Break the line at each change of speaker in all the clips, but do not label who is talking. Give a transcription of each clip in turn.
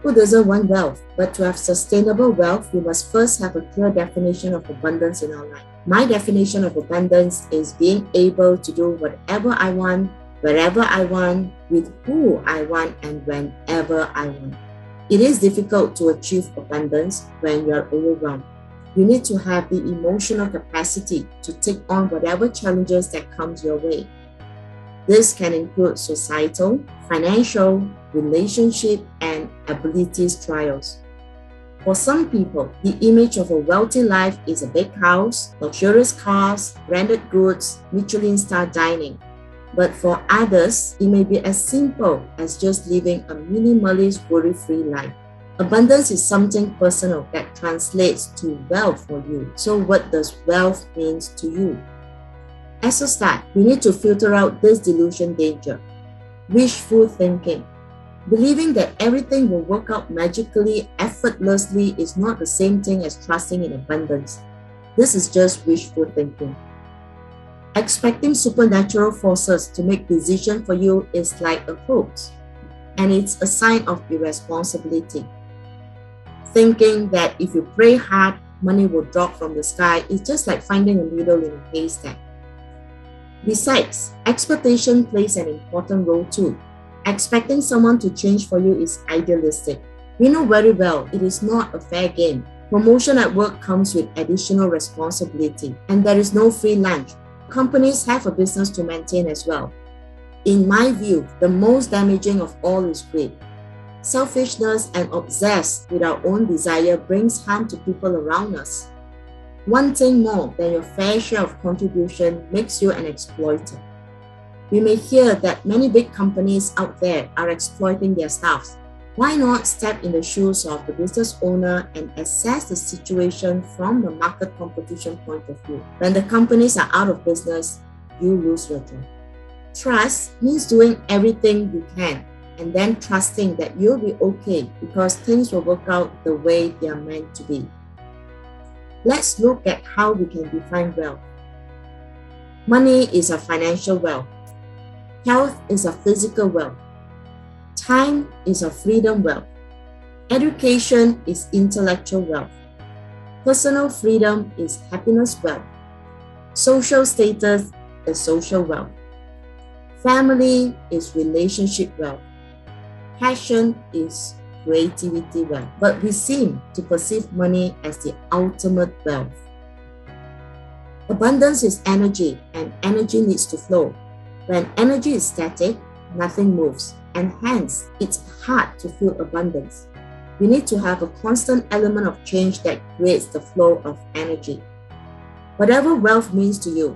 Who doesn't want wealth? But to have sustainable wealth, we must first have a clear definition of abundance in our life. My definition of abundance is being able to do whatever I want, wherever I want, with who I want, and whenever I want. It is difficult to achieve abundance when you are overwhelmed. You need to have the emotional capacity to take on whatever challenges that comes your way. This can include societal, financial, relationship, and abilities trials. For some people, the image of a wealthy life is a big house, luxurious cars, branded goods, Michelin-star dining. But for others, it may be as simple as just living a minimalist, worry-free life. Abundance is something personal that translates to wealth for you. So what does wealth mean to you? As a start, we need to filter out this delusion danger. Wishful thinking. Believing that everything will work out magically, effortlessly is not the same thing as trusting in abundance. This is just wishful thinking. Expecting supernatural forces to make decisions for you is like a hoax, and it's a sign of irresponsibility. Thinking that if you pray hard, money will drop from the sky is just like finding a needle in a haystack. Besides, expectation plays an important role too. Expecting someone to change for you is idealistic. We know very well it is not a fair game. Promotion at work comes with additional responsibility, and there is no free lunch. Companies have a business to maintain as well. In my view, the most damaging of all is greed. Selfishness and obsessed with our own desire brings harm to people around us. Wanting more than your fair share of contribution makes you an exploiter. We may hear that many big companies out there are exploiting their staffs. Why not step in the shoes of the business owner and assess the situation from the market competition point of view? When the companies are out of business, you lose your job. Trust means doing everything you can and then trusting that you'll be okay because things will work out the way they are meant to be. Let's look at how we can define wealth. Money is a financial wealth. Health is a physical wealth. Time is a freedom wealth. Education is intellectual wealth. Personal freedom is happiness wealth. Social status is social wealth. Family is relationship wealth. Passion is creativity wealth, but we seem to perceive money as the ultimate wealth. Abundance is energy, and energy needs to flow. When energy is static, nothing moves, and hence, it's hard to feel abundance. We need to have a constant element of change that creates the flow of energy. Whatever wealth means to you,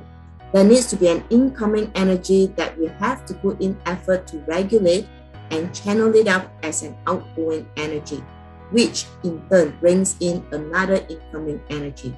there needs to be an incoming energy that we have to put in effort to regulate and channel it up as an outgoing energy, which in turn brings in another incoming energy.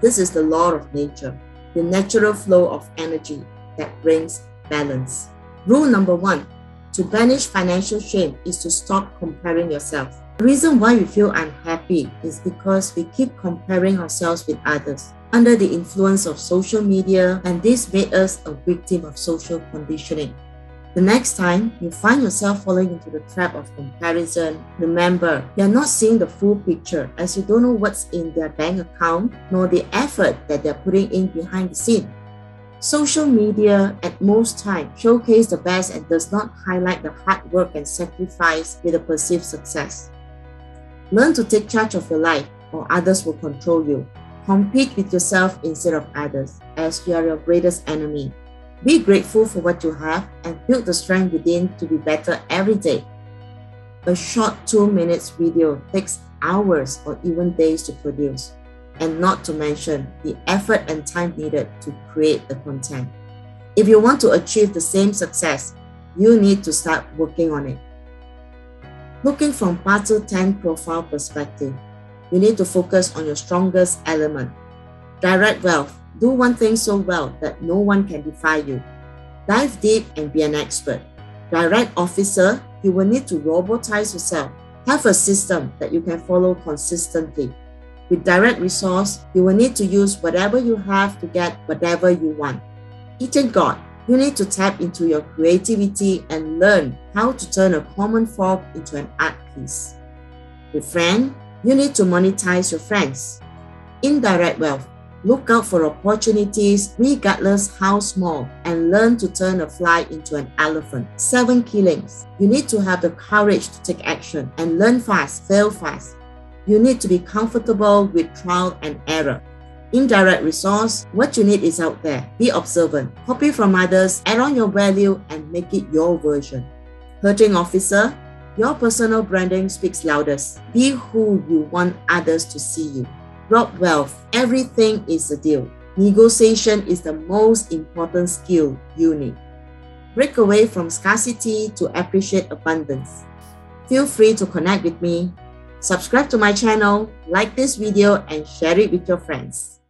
This is the law of nature, the natural flow of energy that brings balance. Rule number 1, to banish financial shame is to stop comparing yourself. The reason why we feel unhappy is because we keep comparing ourselves with others under the influence of social media, and this made us a victim of social conditioning. The next time you find yourself falling into the trap of comparison, remember, you're not seeing the full picture as you don't know what's in their bank account nor the effort that they're putting in behind the scene. Social media at most times showcase the best and does not highlight the hard work and sacrifice with a perceived success. Learn to take charge of your life or others will control you. Compete with yourself instead of others as you are your greatest enemy. Be grateful for what you have and build the strength within to be better every day. A short 2 minutes video takes hours or even days to produce, and not to mention the effort and time needed to create the content. If you want to achieve the same success, you need to start working on it. Looking from Bazi 10 profile perspective, you need to focus on your strongest element. Direct wealth. Do one thing so well that no one can defy you. Dive deep and be an expert. Direct officer, you will need to robotize yourself. Have a system that you can follow consistently. With direct resource, you will need to use whatever you have to get whatever you want. Eating God, You need to tap into your creativity and learn how to turn a common fault into an art piece. With friends, you need to monetize your friends. Indirect wealth. Look out for opportunities regardless how small and learn to turn a fly into an elephant. 7 killings. You need to have the courage to take action and learn fast, fail fast. You need to be comfortable with trial and error. Indirect resource. What you need is out there. Be observant. Copy from others, add on your value and make it your version. Hurting officer. Your personal branding speaks loudest. Be who you want others to see you. Rob wealth. Everything is a deal. Negotiation is the most important skill you need. Break away from scarcity to appreciate abundance. Feel free to connect with me. Subscribe to my channel, like this video, and share it with your friends.